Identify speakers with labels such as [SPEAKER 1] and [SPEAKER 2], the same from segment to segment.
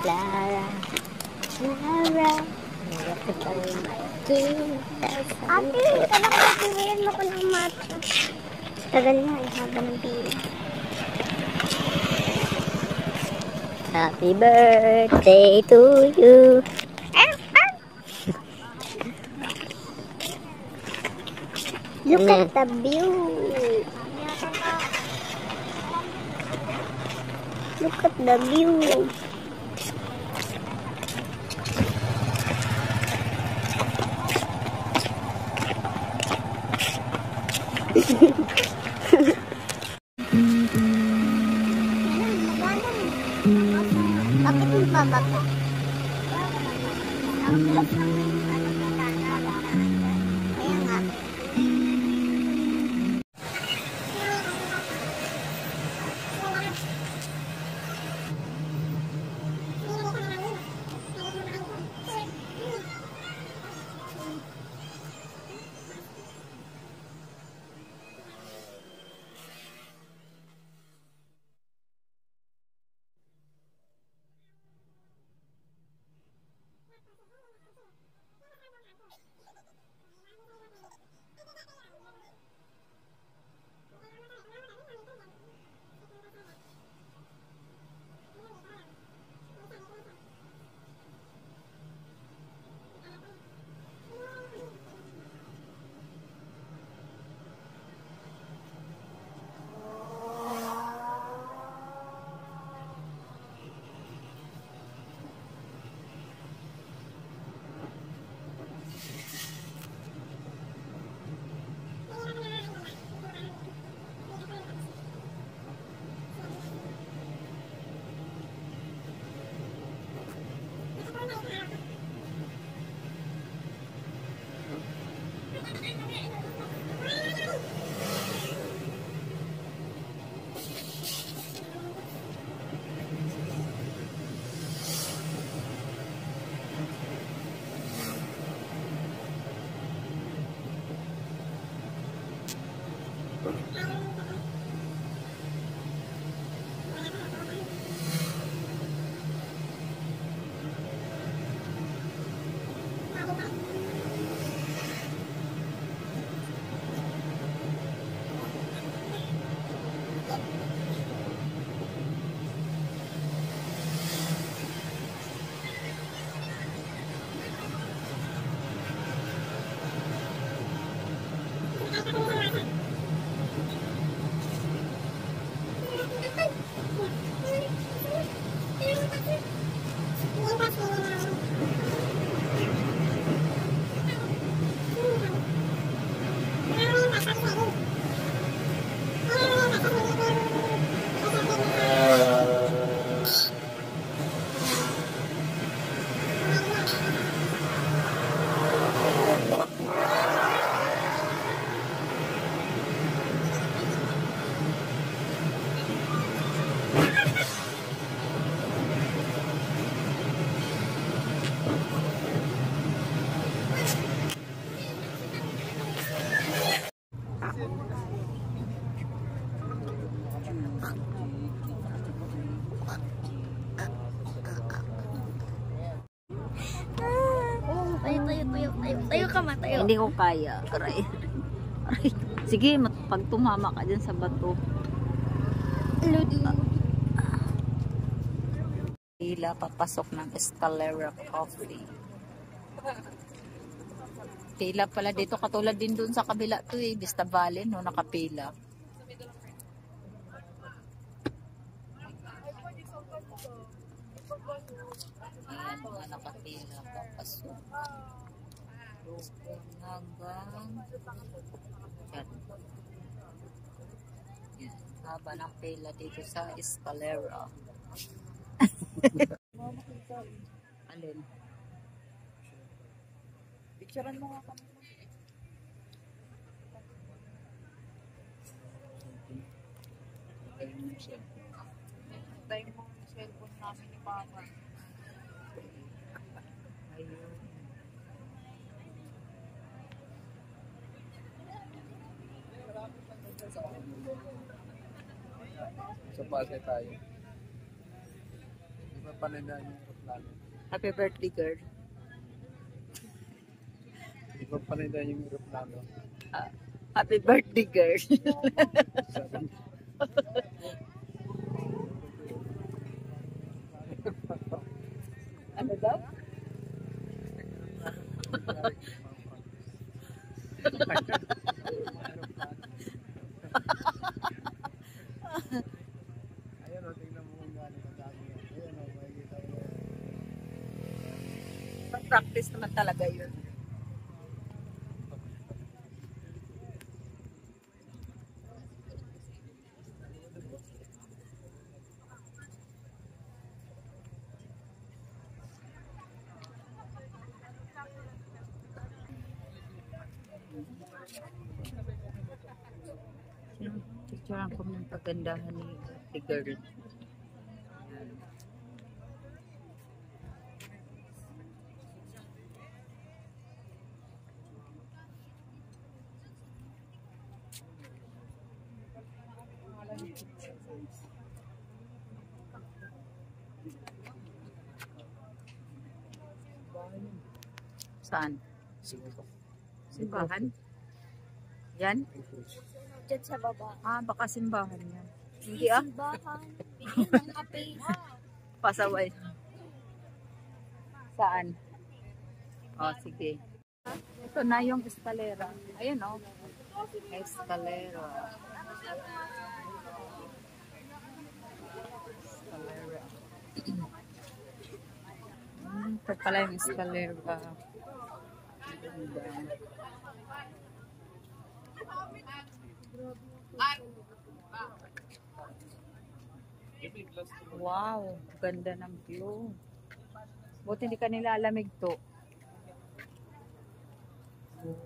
[SPEAKER 1] Clara, Clara. Ate, talaga napiwilan mo ko ng mata. Tagal nga, haba ng pila. Happy birthday to you. Look at the view. Look at the view. Bakit mo bababa? Kaya nga. Tayo ka ma, tayo.
[SPEAKER 2] Hindi ko kaya. Aray. Aray. Sige, pag tumama ka dyan sa bato. Pila papasok ng Escalera Coffee. Pila pala dito, katulad din dun sa kabila to eh. Vista Valley, no, nakapila. Ayan, mga nakapila papasok. Hanggang yan, haba ng pila dito sa Escalera. Alin? Picturean mo nga kami. Tayo mo yung cellphone namin ni Mama. Ayun.
[SPEAKER 3] Sa base tayo. Papalindahan yung aeroplano.
[SPEAKER 2] Happy birthday, girl.
[SPEAKER 3] Di ba papalindahan yung aeroplano?
[SPEAKER 2] Ah, happy birthday, girl.
[SPEAKER 3] Sabi.
[SPEAKER 2] Ano daw?
[SPEAKER 3] Ayan o, tingnan mo kung gaano kadami yan. Ayan o, makikita mo.
[SPEAKER 2] Pag-practice naman talaga yun. Picturean ko ng pagandahan ni the girl. Saan? Simbahan? Yan?
[SPEAKER 1] Diyan sa baba.
[SPEAKER 2] Ah, baka simbahan yan. Hindi ah.
[SPEAKER 1] Simbahan. Bigyan ng kape.
[SPEAKER 2] Pasaway. Saan? Oh, sige. Ito na yung eskalera. Ayun oh. Eskalera. Eskalera. Ito pala yung eskalera. Ganda. Wow, ganda ng view. Buti hindi ka nilalamig to. Oh,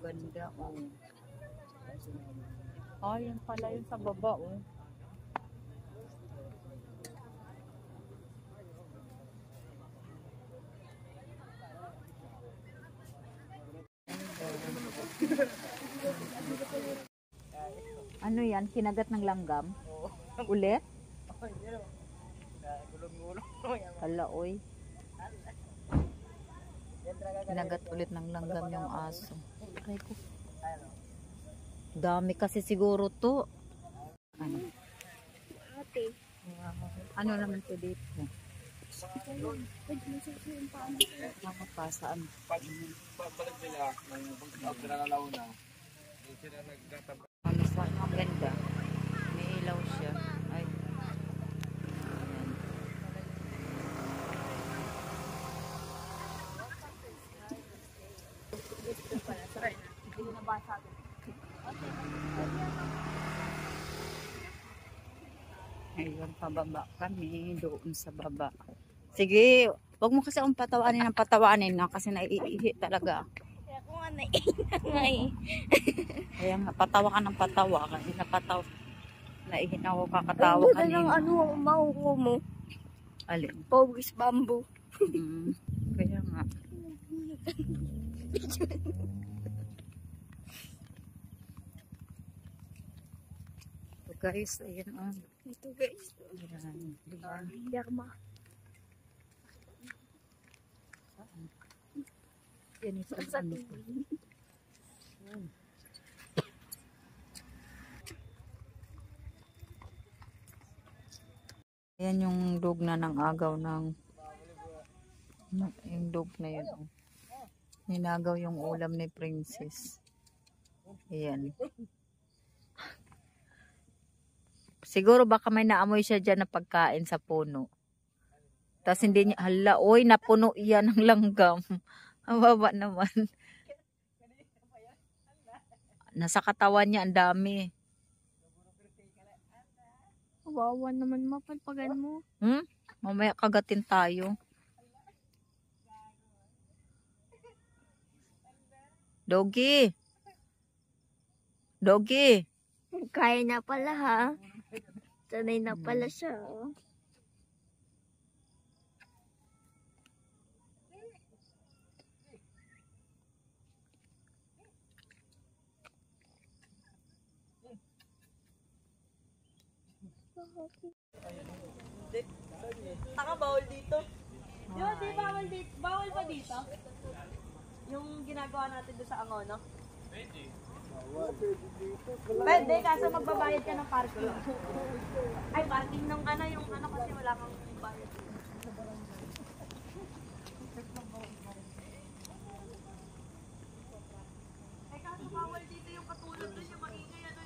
[SPEAKER 2] ganda oh. Ah, yan pala yun sa baba oh. Ano yan? Kinagat ng langgam? Ulit? Hala, oy. Kinagat ulit ng langgam yung aso. Ay ko. Dami kasi siguro to. Ano?
[SPEAKER 1] Ate.
[SPEAKER 2] Ano naman to dito?
[SPEAKER 1] Pwede mo sa yung paano.
[SPEAKER 2] Nakapasaan.
[SPEAKER 3] Pagbalik nila, nung pinalalaw na, hindi sila nagtataba.
[SPEAKER 2] Ano sa ang ganda? May ilaw siya. Ay. Ayan. Ayun, pababa kami doon sa baba. Sige, wag mo kasi akong patawanin na kasi naiihi talaga.
[SPEAKER 1] Kaya ko nga nga eh.
[SPEAKER 2] Kaya nga, patawa ka ng patawa. Kasi napataw. Naihi na ako kakatawa
[SPEAKER 1] Ay,
[SPEAKER 2] kanina.
[SPEAKER 1] ng ano ang makukuha mo?
[SPEAKER 2] Alin?
[SPEAKER 1] Pogis bamboo.
[SPEAKER 2] Kaya nga. So guys, ayun oh.
[SPEAKER 1] Ito guys.
[SPEAKER 2] Ayan. Diba?
[SPEAKER 1] Yarma.
[SPEAKER 2] Saan? Yan yung
[SPEAKER 1] Sa
[SPEAKER 2] ano. Ayan yung dog na ng agaw ng yung dog na yun. Oh. Ninagaw yung ulam ni Princess. Ayan. Siguro baka may naamoy siya dyan na pagkain sa puno. Tapos hindi niya, hala, oy, napuno iyan ng langgam. Ang baba naman. Nasa katawan niya, ang dami.
[SPEAKER 1] Kawawa naman mapalpagan mo.
[SPEAKER 2] Mamaya kagatin tayo. Doggy. Doggy.
[SPEAKER 1] Kaya na pala ha. Sanay na pala siya. Oh.
[SPEAKER 4] Taka bawal dito. Di ba, di bawal dito? Bawal ba dito? Yung ginagawa natin doon sa Angono? Pwede, kaso magbabayad ka ng parking. Ay, parking ng ano, yung ano kasi wala kang bayad. Ay, kaso bawal dito yung katulad doon, yung maingay ano.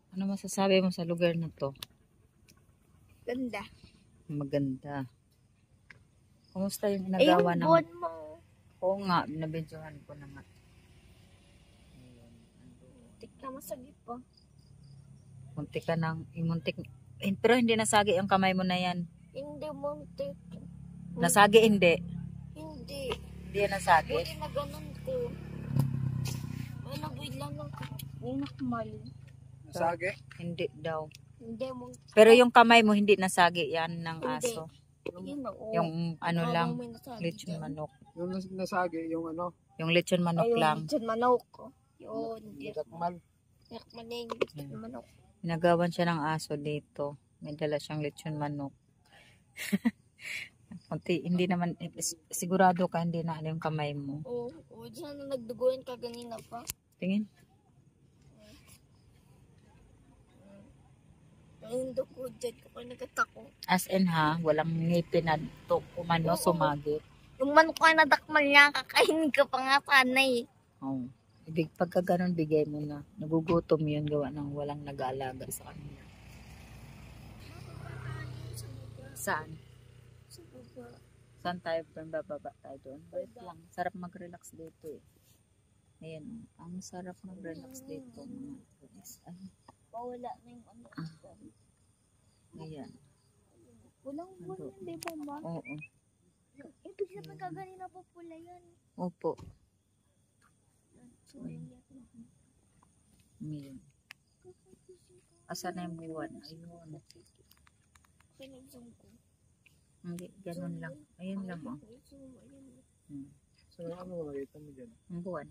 [SPEAKER 2] Ano masasabi mo sa lugar na to?
[SPEAKER 1] Ganda.
[SPEAKER 2] Maganda. Kumusta yung ginagawa ng...
[SPEAKER 1] buwan mo.
[SPEAKER 2] Oo nga, nabidyohan ko na nga.
[SPEAKER 1] Tikta masagip po.
[SPEAKER 2] Muntik ka ng... Muntik... Pero hindi nasagi ang kamay mo na yan.
[SPEAKER 1] Hindi muntik.
[SPEAKER 2] Nasagi hindi.
[SPEAKER 1] Hindi.
[SPEAKER 2] Hindi yan nasagi.
[SPEAKER 1] Buti na ganun ko. Ay, nagwid lang ng nakmali.
[SPEAKER 3] Nasagi?
[SPEAKER 2] Hindi daw.
[SPEAKER 1] Hindi muntik.
[SPEAKER 2] Pero yung kamay mo hindi nasagi yan ng
[SPEAKER 1] Hindi.
[SPEAKER 2] aso.
[SPEAKER 1] Yun na, oo.
[SPEAKER 2] Yung ano
[SPEAKER 1] Habang
[SPEAKER 2] lang,
[SPEAKER 1] may nasabi
[SPEAKER 2] lechon
[SPEAKER 1] dyan.
[SPEAKER 2] manok.
[SPEAKER 3] Yung nasagi, yung ano,
[SPEAKER 2] Yung lechon manok
[SPEAKER 1] Ayun,
[SPEAKER 2] lang.
[SPEAKER 1] lechon manok. Yun.
[SPEAKER 3] dakmal.
[SPEAKER 1] Nakmaling lechon manok.
[SPEAKER 2] Nagawan siya ng aso dito. May dala siyang lechon manok. Kunti, hindi naman, sigurado ka hindi na ano yung kamay mo.
[SPEAKER 1] Oo. Oo, dyan na nagduguan ka ganina pa.
[SPEAKER 2] Tingin.
[SPEAKER 1] Ayun do ko, dyan ko pa nagkatako.
[SPEAKER 2] As in ha, walang ngipin na to, umano, sumagi.
[SPEAKER 1] Yung manok ka na dakmal niya, kakainin ka pa nga sana eh.
[SPEAKER 2] Oh. Pagka ganun, bigay mo na. Nagugutom yun, gawa ng walang nag-aalaga sa kanila. Saan?
[SPEAKER 1] Sa baba.
[SPEAKER 2] Saan tayo? Bababa tayo doon? Wait lang. Sarap mag-relax dito eh. Ayan. Ang sarap mag-relax dito. Mga guys. Ay,
[SPEAKER 1] Wala na yung ano.
[SPEAKER 2] ayan.
[SPEAKER 1] Walang buwan, di ba ma?
[SPEAKER 2] Oo.
[SPEAKER 1] Ibig sabihin ka ganina po pula yan.
[SPEAKER 2] Opo.
[SPEAKER 1] So,
[SPEAKER 2] Ayan. Asan na yung buwan? Ayun.
[SPEAKER 1] pinag-zoom ko.
[SPEAKER 2] Hindi, ganun lang. Ayun lang oh.
[SPEAKER 1] Zoom, ayun.
[SPEAKER 3] So, ano makikita mo dyan?
[SPEAKER 2] Ang buwan.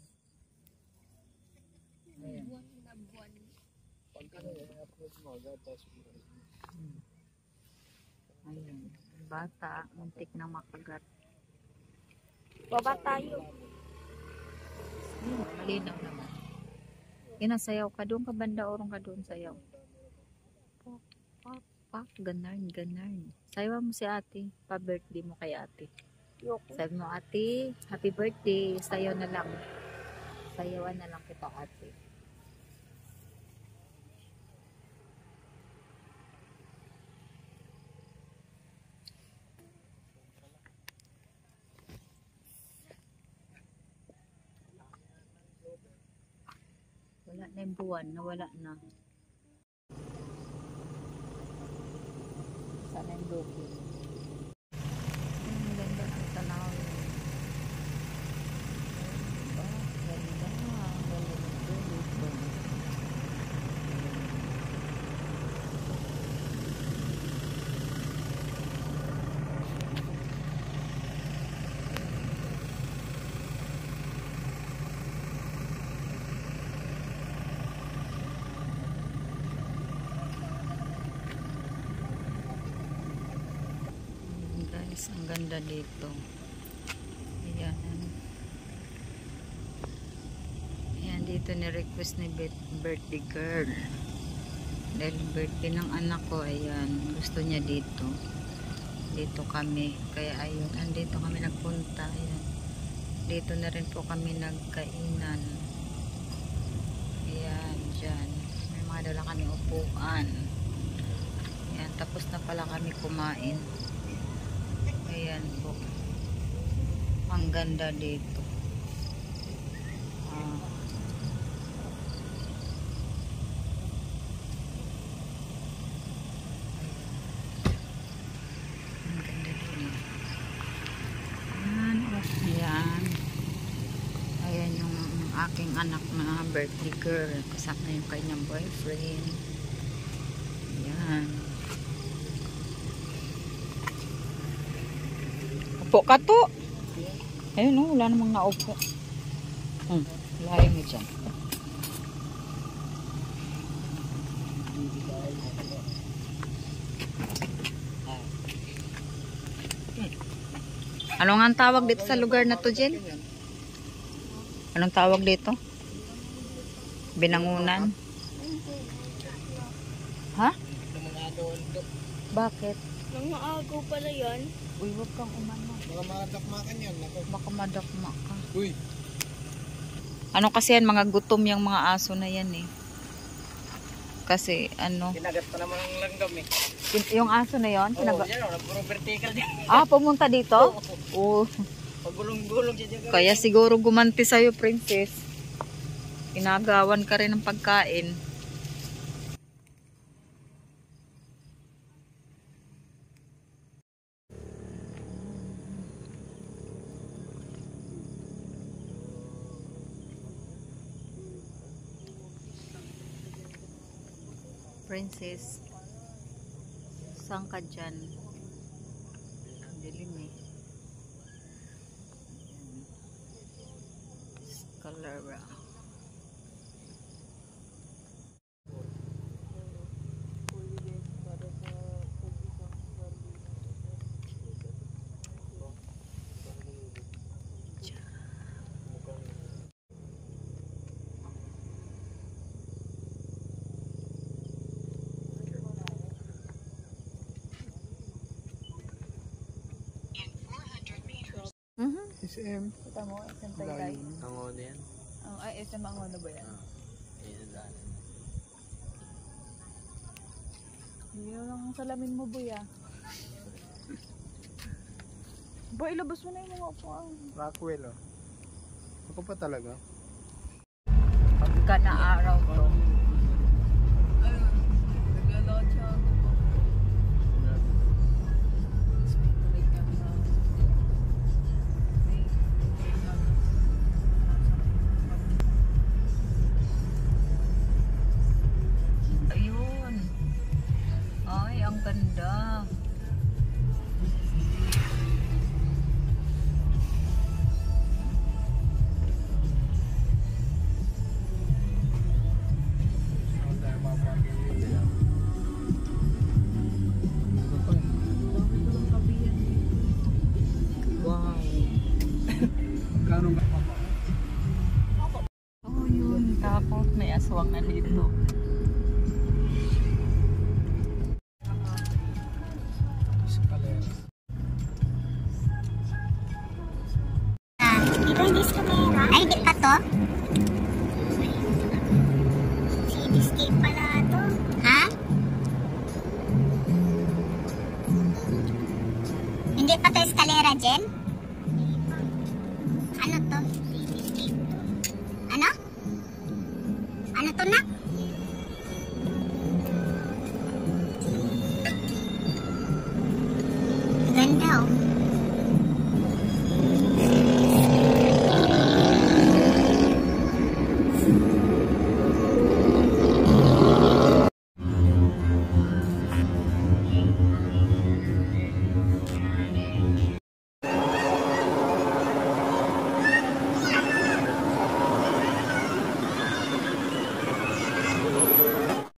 [SPEAKER 2] Ayan.
[SPEAKER 1] Buwan na buwan.
[SPEAKER 3] Pagka i-upload mo agad, tapos
[SPEAKER 2] Ayun. Bata, muntik na makagat.
[SPEAKER 1] Baba tayo.
[SPEAKER 2] Ayun, malinaw naman. Inasayaw ka doon, ka banda orong ka doon sayaw. Pop, pop, pop, ganarn, ganarn. Sayawan mo si ate, pa-birthday mo kay ate.
[SPEAKER 1] Yoko.
[SPEAKER 2] Sabi mo, ate, happy birthday, sayaw na lang. Sayawan na lang kita, ate. Wala na yung buwan, nawala na. Sana yung logo. Ang ganda ng tanawin. Ganda. Guys, ang ganda dito. Ayan. Ayan, dito ni-request ni birthday girl. Dahil birthday ng anak ko, ayan, gusto niya dito. Dito kami. Kaya ayun, andito kami nagpunta. Ayan. Dito na rin po kami nagkainan. Ayan, dyan. May mga dala kami upuan. Ayan, tapos na pala kami kumain. Ayan po. Ang ganda dito. Ang ganda dito. Ayan. Ayan. Ayan yung aking anak na birthday girl. Kasama yung kanyang boyfriend. Ayan. Upo ka to. Ayun no, wala namang naupo. Layo mo dyan. Ano nga ang tawag dito sa lugar na to, Jen? Anong tawag dito? Binangunan? Ha? Bakit?
[SPEAKER 1] Nang agaw pala yan.
[SPEAKER 2] Uy, huwag kang umano.
[SPEAKER 3] Baka madakmakan yan.
[SPEAKER 2] Baka madakma ka.
[SPEAKER 3] Uy.
[SPEAKER 2] Ano kasi yan, mga gutom yung mga aso na yan eh. Kasi ano.
[SPEAKER 3] Kinagat pa naman ang langgam eh.
[SPEAKER 2] Yung aso na yon,
[SPEAKER 3] Oo, yan o. Puro vertical din.
[SPEAKER 2] pumunta dito? Oo.
[SPEAKER 3] Pagulong-gulong siya dyan.
[SPEAKER 2] Kaya siguro gumanti sa'yo, princess. Inagawan ka rin ng pagkain. Princess, saan ka dyan? Dilim eh. Escalera.
[SPEAKER 3] SM.
[SPEAKER 2] Kita mo, SM Taytay.
[SPEAKER 3] Ang ono yan.
[SPEAKER 2] Ay, SM ang ano ba yan?
[SPEAKER 3] Ayan ang daan.
[SPEAKER 2] Hindi lang ang salamin mo, buya. Boy, ilabas mo na yung mga upuan.
[SPEAKER 3] Rockwell oh. Ako pa talaga.
[SPEAKER 2] Pagka na araw to. Ayun. Ay, ang ganda. Wow.
[SPEAKER 3] Kano ba?
[SPEAKER 2] Oh, yun. Tapos may aswang na dito.
[SPEAKER 1] Dito hindi sa camera. Ay, di pa to? Cityscape pala to. Ha? Hindi pa to escalera, Jen? Ano to? Cityscape to. Ano? Ano to na? Ganda oh.